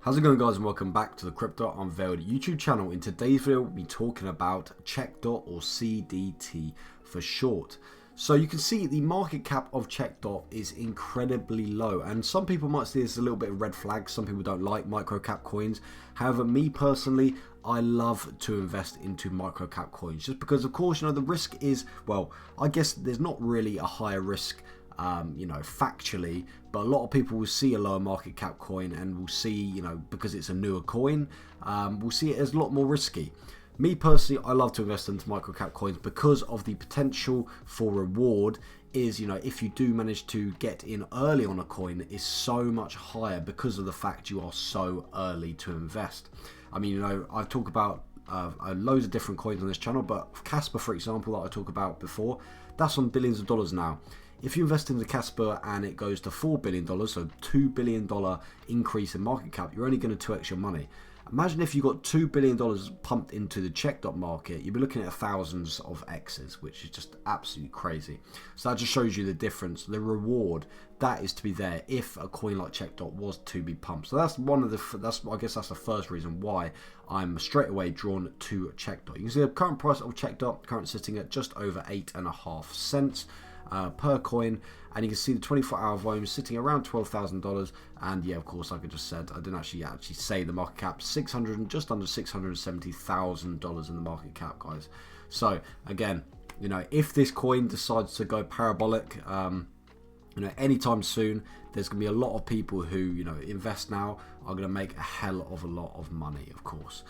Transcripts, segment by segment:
How's it going, guys, and welcome back to the Crypto Unveiled YouTube channel. In today's video we'll be talking about Checkdot, or CDT for short. So you can see the market cap of Checkdot is incredibly low, and some people might see this as a little bit of red flag. Some people don't like micro cap coins. However, me personally, I love to invest into micro cap coins just because, of course, the risk is, well, I guess there's not really a higher risk factually, but a lot of people will see a lower market cap coin and will see, because it's a newer coin, we'll see it as a lot more risky. Me personally, I love to invest into micro cap coins because of the potential for reward is, if you do manage to get in early on a coin, is so much higher because of the fact you are so early to invest. I mean, I've talked about loads of different coins on this channel, but Casper, for example, that I talked about before, that's on billions of dollars now. If you invest into Casper and it goes to $4 billion, so $2 billion increase in market cap, you're only going to 2x your money. Imagine if you got $2 billion pumped into the Checkdot market, you'd be looking at thousands of X's, which is just absolutely crazy. So that just shows you the difference, the reward that is to be there if a coin like Checkdot was to be pumped. So that's I guess that's the first reason why I'm straight away drawn to Checkdot. You can see the current price of Checkdot, currently sitting at just over 8.5 cents. Per coin, and you can see the 24-hour volume sitting around $12,000. And yeah, of course, like I just said, I didn't actually say the market cap, just under $670,000 in the market cap, guys. So again, if this coin decides to go parabolic, anytime soon, there's going to be a lot of people who invest now are going to make a hell of a lot of money, of course.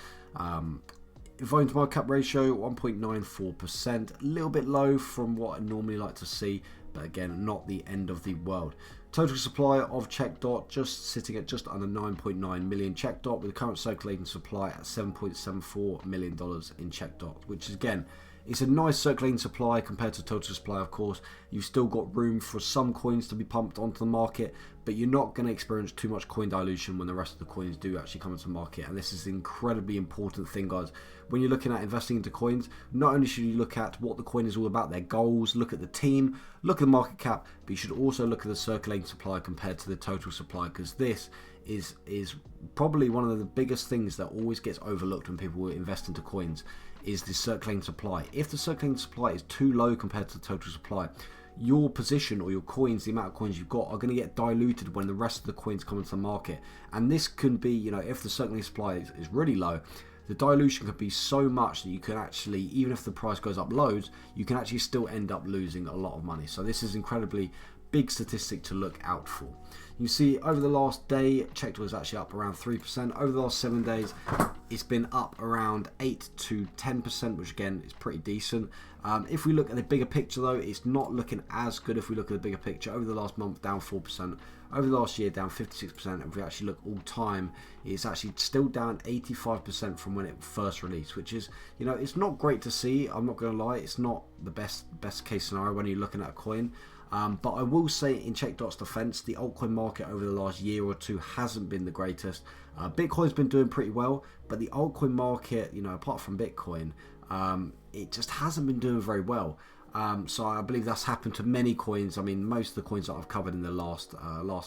Volume to market cap ratio 1.94%, a little bit low from what I normally like to see, but again, not the end of the world. Total supply of Checkdot just sitting at just under 9.9 million Checkdot, with the current circulating supply at $7.74 million in Checkdot, which is, again, it's a nice circulating supply compared to total supply. Of course, you've still got room for some coins to be pumped onto the market, but you're not going to experience too much coin dilution when the rest of the coins do actually come into the market. And this is an incredibly important thing, guys. When you're looking at investing into coins, not only should you look at what the coin is all about, their goals, look at the team, look at the market cap, but you should also look at the circulating supply compared to the total supply, because this is probably one of the biggest things that always gets overlooked when people invest into coins, is the circulating supply. If the circulating supply is too low compared to the total supply, your position or your coins, the amount of coins you've got, are going to get diluted when the rest of the coins come into the market. And this can be, if the circulating supply is really low, the dilution could be so much that you can actually, even if the price goes up loads, you can actually still end up losing a lot of money. So this is incredibly big statistic to look out for. You see, over the last day, Checkdot was actually up around 3%. Over the last 7 days, it's been up around 8 to 10%, which again is pretty decent. If we look at the bigger picture, though, it's not looking as good. If we look at the bigger picture, over the last month, down 4%. Over the last year, down 56%. If we actually look all time, it's actually still down 85% from when it first released, which is, it's not great to see. I'm not going to lie, it's not the best case scenario when you're looking at a coin. But I will say, in Checkdot's defense, the altcoin market over the last year or two hasn't been the greatest. Bitcoin's been doing pretty well, but the altcoin market, apart from Bitcoin, it just hasn't been doing very well. So I believe that's happened to many coins. I mean, most of the coins that I've covered in the last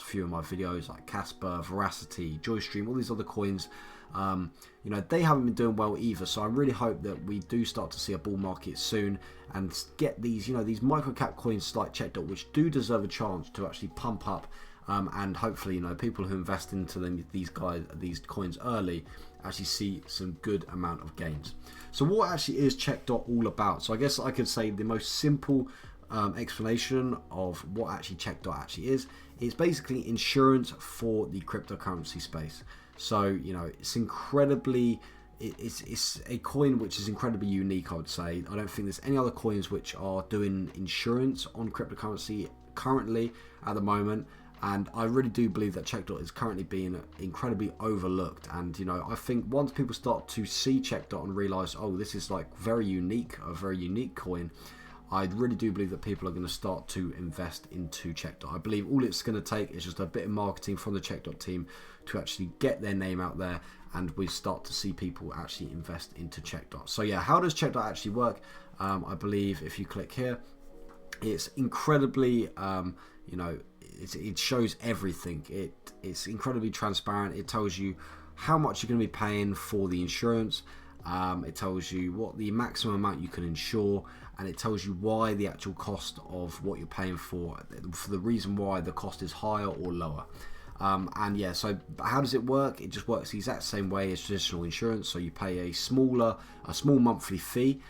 few of my videos, like Casper, Veracity, Joystream, all these other coins, they haven't been doing well either. So I really hope that we do start to see a bull market soon and get these, these micro cap coins like Checkdot, which do deserve a chance to actually pump up. And hopefully, people who invest into these coins early, actually see some good amount of gains. So what actually is Checkdot all about? So I guess I could say the most simple explanation of what actually Checkdot actually is basically insurance for the cryptocurrency space. So it's a coin which is incredibly unique, I would say. I don't think there's any other coins which are doing insurance on cryptocurrency currently at the moment. And I really do believe that Checkdot is currently being incredibly overlooked. And, I think once people start to see Checkdot and realize, oh, this is like a very unique coin, I really do believe that people are going to start to invest into Checkdot. I believe all it's going to take is just a bit of marketing from the Checkdot team to actually get their name out there, and we start to see people actually invest into Checkdot. So yeah, how does Checkdot actually work? I believe if you click here, it's incredibly, it shows everything. It's incredibly transparent. It tells you how much you're going to be paying for the insurance. It tells you what the maximum amount you can insure, and it tells you why the actual cost of what you're paying for the reason why the cost is higher or lower. And yeah, so how does it work? It just works the exact same way as traditional insurance. So you pay a small monthly fee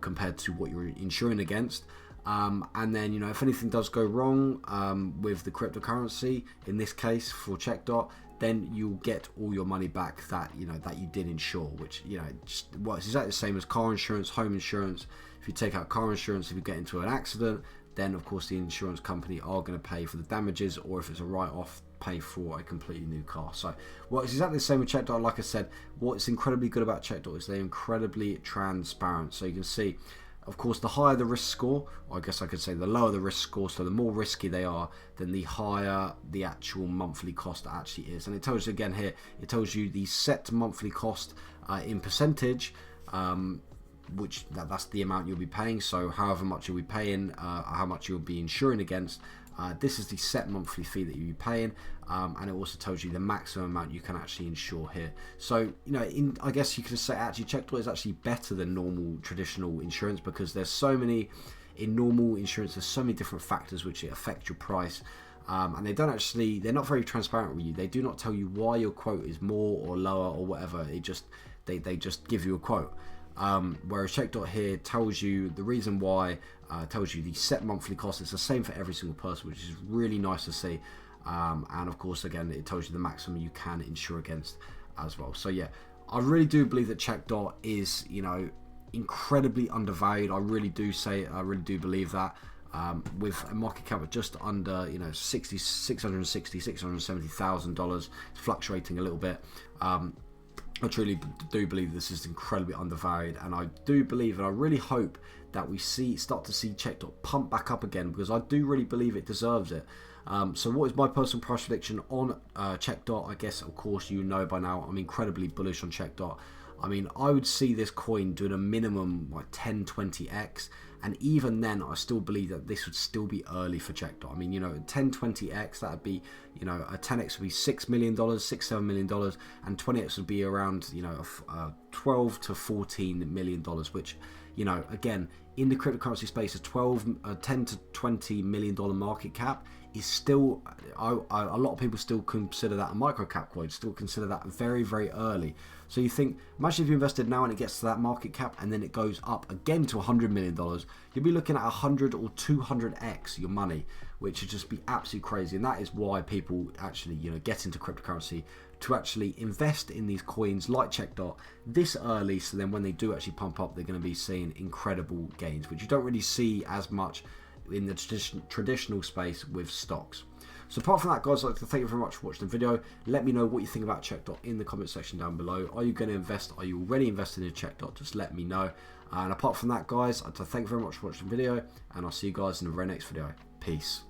compared to what you're insuring against. And then, you know, if anything does go wrong with the cryptocurrency, in this case for Checkdot, then you'll get all your money back that you did insure, which, you know, just works exactly the same as car insurance, home insurance. If you take out car insurance, if you get into an accident, then of course the insurance company are going to pay for the damages, or if it's a write-off, pay for a completely new car. So it's exactly the same with Checkdot. Like I said, what's incredibly good about Checkdot is they're incredibly transparent. So you can see, of course, the higher the risk score, or I guess I could say the lower the risk score, so the more risky they are, then the higher the actual monthly cost actually is. And it tells you again here, it tells you the set monthly cost in percentage, which that's the amount you'll be paying. So however much you'll be paying, how much you'll be insuring against, this is the set monthly fee that you'll be paying, and it also tells you the maximum amount you can actually insure here. So, you know, I guess you could say actually Checkdot is actually better than normal traditional insurance, because there's so many, in normal insurance, there's so many different factors which affect your price. And they're not very transparent with you. They do not tell you why your quote is more or lower or whatever. They just give you a quote. Whereas Checkdot here tells you the reason why, tells you the set monthly cost. It's the same for every single person, which is really nice to see. And of course, again, it tells you the maximum you can insure against as well. So yeah, I really do believe that Checkdot is, you know, incredibly undervalued. I really do believe that. With a market cap of just under, you know, $670,000, it's fluctuating a little bit. I truly do believe this is incredibly undervalued, and I do believe, and I really hope that we start to see Checkdot pump back up again, because I do really believe it deserves it. So what is my personal price prediction on Checkdot? I guess, of course, you know by now, I'm incredibly bullish on Checkdot. I mean, I would see this coin doing a minimum like 10-20x, and even then I still believe that this would still be early for Checkdot. I mean, you know, 10-20x, that would be, you know, a 10x would be $6 million, $6-7 million, and 20x would be around, you know, $12 to $14 million, which, you know, again, in the cryptocurrency space, a $10 to $20 million market cap is still, a lot of people still consider that a micro cap coin, still consider that very, very early. So you think, imagine if you invested now and it gets to that market cap and then it goes up again to $100 million, you'll be looking at 100 or 200x your money, which would just be absolutely crazy. And that is why people actually, you know, get into cryptocurrency, to actually invest in these coins like Checkdot this early, so then when they do actually pump up, they're going to be seeing incredible gains, which you don't really see as much in the traditional space with stocks. So apart from that, guys, I'd like to thank you very much for watching the video. Let me know what you think about Checkdot in the comment section down below. Are you going to invest? Are you already invested in Checkdot? Just let me know. And apart from that, guys, I'd like to thank you very much for watching the video, and I'll see you guys in the very next video. Peace.